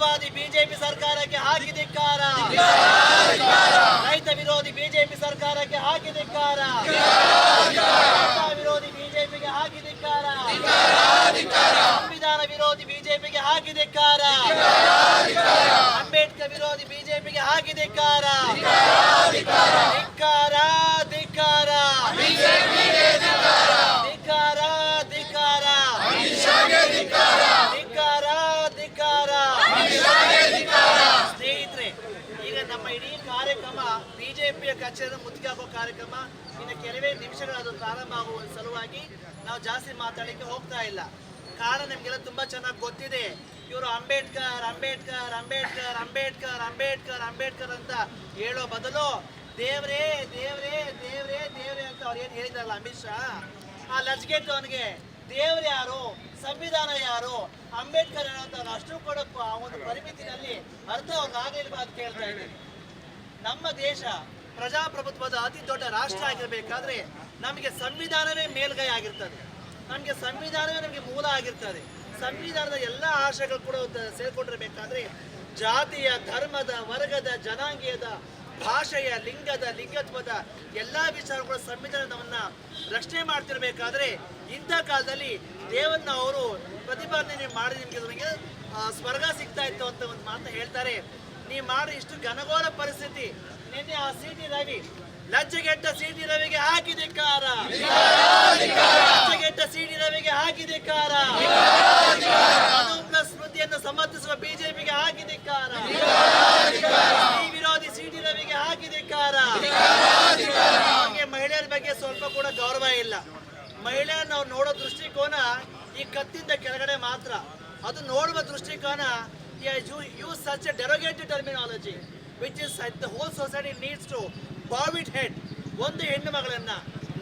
ಹಿಂದುತ್ವವಾದಿ BJP ಸರ್ಕಾರಕ್ಕೆ ಹಾಕಿ ಧಿಕ್ಕಾರ. ರೈತ ವಿರೋಧಿ ಬಿಜೆಪಿ ಸರ್ಕಾರಕ್ಕೆ ಹಾಕಿ ಧಿಕ್ಕಾರ. ವಿರೋಧಿ ಬಿಜೆಪಿಗೆ ಹಾಕಿ ಧಿಕ್ಕಾರ. ಸಂವಿಧಾನ ವಿರೋಧಿ ಬಿಜೆಪಿಗೆ ಹಾಕಿ ಧಿಕ್ಕಾರ. ಅಂಬೇಡ್ಕರ್ ವಿರೋಧಿ ಬಿಜೆಪಿಗೆ ಹಾಕಿ ಧಿಕ್ಕಾರ. ಧಿಕ್ಕಾರ ಧಿಕ್ಕಾರ ಧಿಕ್ಕಾರ ಧಿಕ್ಕಾರ ಧಿಕ್ಕಾರ ಧಿಕ್ಕಾರ. ಸ್ನೇಹಿತರೆ, ಈಗ ನಮ್ಮ ಇಡೀ ಕಾರ್ಯಕ್ರಮ ಬಿಜೆಪಿಯ ಕಚೇರಿ ಮುತ್ತಿಗೆ ಹಾಕೋ ಕಾರ್ಯಕ್ರಮ ಇನ್ನು ಕೆಲವೇ ನಿಮಿಷಗಳು ಅದು ಪ್ರಾರಂಭ ಆಗುವ ಸಲುವಾಗಿ ನಾವು ಜಾಸ್ತಿ ಮಾತಾಡಲಿಕ್ಕೆ ಹೋಗ್ತಾ ಇಲ್ಲ. ಕಾರಣ ನಿಮಗೆಲ್ಲ ತುಂಬಾ ಚೆನ್ನಾಗಿ ಗೊತ್ತಿದೆ. ಇವರು ಅಂಬೇಡ್ಕರ್ ಅಂಬೇಡ್ಕರ್ ಅಂಬೇಡ್ಕರ್ ಅಂಬೇಡ್ಕರ್ ಅಂಬೇಡ್ಕರ್ ಅಂಬೇಡ್ಕರ್ ಅಂತ ಹೇಳೋ ಬದಲು ದೇವ್ರೇ ದೇವ್ರೇ ದೇವ್ರೇ ದೇವ್ರೇ ಅಂತ ಅವ್ರು ಏನು ಹೇಳಿದಾರಲ್ಲ ಅಮಿತ್ ಶಾ, ಆ ಲಜ್ಗೆಟ್ ಅವನಿಗೆ ದೇವ್ರು ಯಾರು, ಸಂವಿಧಾನ ಯಾರು, ಅಂಬೇಡ್ಕರ್ ಅಂತ ಅಷ್ಟು ಕೊಡಕ್ಕೂ ಆ ಒಂದು ಪರಿಮಿತಿನಲ್ಲಿ ಅರ್ಥ ಅವ್ರಿಗಾಗಲಿಲ್ಲ ಅಂತ ಕೇಳ್ತಾ ಇದ್ದೀನಿ. ನಮ್ಮ ದೇಶ ಪ್ರಜಾಪ್ರಭುತ್ವದ ಅತಿ ದೊಡ್ಡ ರಾಷ್ಟ್ರ ಆಗಿರ್ಬೇಕಾದ್ರೆ ನಮಗೆ ಸಂವಿಧಾನವೇ ಮೇಲ್ಗೈ ಆಗಿರ್ತದೆ. ನಮಗೆ ಸಂವಿಧಾನವೇ ನಮಗೆ ಮೂಲ ಆಗಿರ್ತದೆ. ಸಂವಿಧಾನದ ಎಲ್ಲ ಆಶಯಗಳು ಕೂಡ ಸೇರ್ಕೊಂಡಿರ್ಬೇಕಾದ್ರೆ ಜಾತಿಯ, ಧರ್ಮದ, ವರ್ಗದ, ಜನಾಂಗೀಯದ, ಭಾಷೆಯ, ಲಿಂಗದ, ಲಿಂಗತ್ವದ ಎಲ್ಲ ವಿಚಾರಗಳು ಸಂವಿಧಾನ ನಮ್ಮನ್ನ ರಕ್ಷಣೆ ಮಾಡ್ತಿರ್ಬೇಕಾದ್ರೆ ಇಂಥ ಕಾಲದಲ್ಲಿ ದೇವರನ್ನ ಅವರು ಪ್ರತಿಪಾದನೆ ಮಾಡಿ ನಿಮಗೆ ಸ್ವರ್ಗ ಸಿಗ್ತಾ ಇತ್ತು ಅಂತ ಒಂದು ಮಾತನ್ನ ಹೇಳ್ತಾರೆ. ನೀವು ಮಾಡಿ ಇಷ್ಟು ಘನಘೋರ ಪರಿಸ್ಥಿತಿ. ನಿನ್ನೆ ಆ ಸಿಟಿ ರವಿ, ಲಜ್ಜೆಗೆಟ್ಟ ಸಿಟಿ ರವಿಗೆ ಹಾಕಿ ಧಿಕ್ಕಾರ. ಲಜ್ಜೆಗೆಟ್ಟ ಸಿಟಿ ರವಿಗೆ ಹಾಕಿ ಧಿಕ್ಕಾರ. ಸ್ಮೃತಿಯನ್ನು ಸಮರ್ಥಿಸುವ ಬಿಜೆಪಿಗೆ ಹಾಕಿ ಧಿಕ್ಕಾರ. ವಿರೋಧಿ ಸಿಟಿ ರವಿಗೆ ಹಾಕಿ ಧಿಕ್ಕಾರ. ಮಹಿಳೆಯರ ಬಗ್ಗೆ ಸ್ವಲ್ಪ ಕೂಡ ಗೌರವ ಇಲ್ಲ. ಮಹಿಳೆಯರನ್ನು ನಾವು ನೋಡೋ ದೃಷ್ಟಿಕೋನ ಈ ಕತ್ತಿಂದ ಕೆಳಗಡೆ ಮಾತ್ರ. ಅದು ನೋಡುವ ದೃಷ್ಟಿಕೋನ use such a derogative terminology which is the whole society needs to bow its head. ಒಂದು ಹೆಣ್ಣು ಮಗಳನ್ನ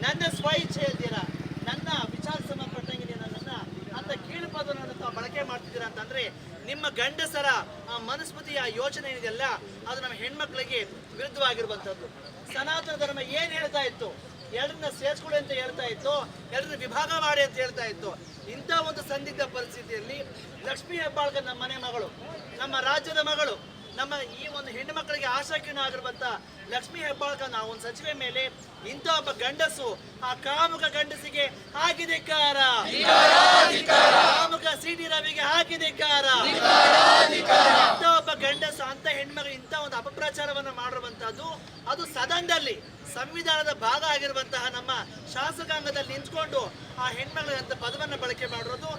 ನನ್ನ ಸ್ವ ಇಚ್ಛೆ ಹೇಳ್ತೀರಾ, ನನ್ನ ವಿಚಾರ ಸಂಬಂಧಪಟ್ಟಂಗೆ ನನ್ನನ್ನ ಅಂತ ಕೀಳು ಪದವನ್ನು ತಾವು ಬಳಕೆ ಮಾಡ್ತಿದ್ದೀರಾ ಅಂತಂದ್ರೆ ನಿಮ್ಮ ಗಂಡಸರ ಆ ಮನುಸ್ಮೃತಿಯ ಯೋಚನೆ ಏನಿದೆಯಲ್ಲ ಅದು ನಮ್ಮ ಹೆಣ್ಮಕ್ಳಿಗೆ ವಿರುದ್ಧವಾಗಿರುವಂಥದ್ದು. ಸನಾತನ ಧರ್ಮ ಏನ್ ಹೇಳ್ತಾ ಇತ್ತು, ಎರಡನ್ನ ಸೇರಿಸ್ಕೊಳ್ಳಿ ಅಂತ ಹೇಳ್ತಾ ಇತ್ತು, ಎರಡನ್ನ ವಿಭಾಗ ಮಾಡಿ ಅಂತ ಹೇಳ್ತಾ ಇತ್ತು. ಇಂಥ ಒಂದು ಸಂದಿಗ್ಧ ಪರಿಸ್ಥಿತಿಯಲ್ಲಿ ಲಕ್ಷ್ಮೀ ಹೆಬ್ಬಾಳ್ಕರ್ ನಮ್ಮ ಮನೆ ಮಗಳು, ನಮ್ಮ ರಾಜ್ಯದ ಮಗಳು, ನಮ್ಮ ಈ ಒಂದು ಹೆಣ್ಣು ಮಕ್ಕಳಿಗೆ ಆಶಾಕಿರಣ ಆಗಿರುವಂತ ಲಕ್ಷ್ಮೀ ಹೆಬ್ಬಾಳ್ಕರ್ ನಾವು ಒಂದು ಸಚಿವೆ ಮೇಲೆ ಇಂಥ ಒಬ್ಬ ಗಂಡಸು ಆ ಕಾಮುಕ ಗಂಡಸಿಗೆ ಹಾಕಿದೆಕಾರ, ಕಾಮುಕ ಸಿಟಿ ರವಿಗೆ ಹಾಕಿದೆಕಾರ. ಇಂಥ ಒಬ್ಬ ಗಂಡಸು ಅಂತ ಹೆಣ್ಮಗಳು ಇಂಥ ಒಂದು ಅಪಪ್ರಚಾರವನ್ನು ಮಾಡಿರುವಂತಹದ್ದು ಅದು ಸದನದಲ್ಲಿ ಸಂವಿಧಾನದ ಭಾಗ ಆಗಿರುವಂತಹ ನಮ್ಮ ಶಾಸಕಾಂಗದಲ್ಲಿ ನಿಂತ್ಕೊಂಡು ಆ ಹೆಣ್ಮಗಳಂತ ಪದವನ್ನು ಬಳಕೆ ಮಾಡಿರೋದು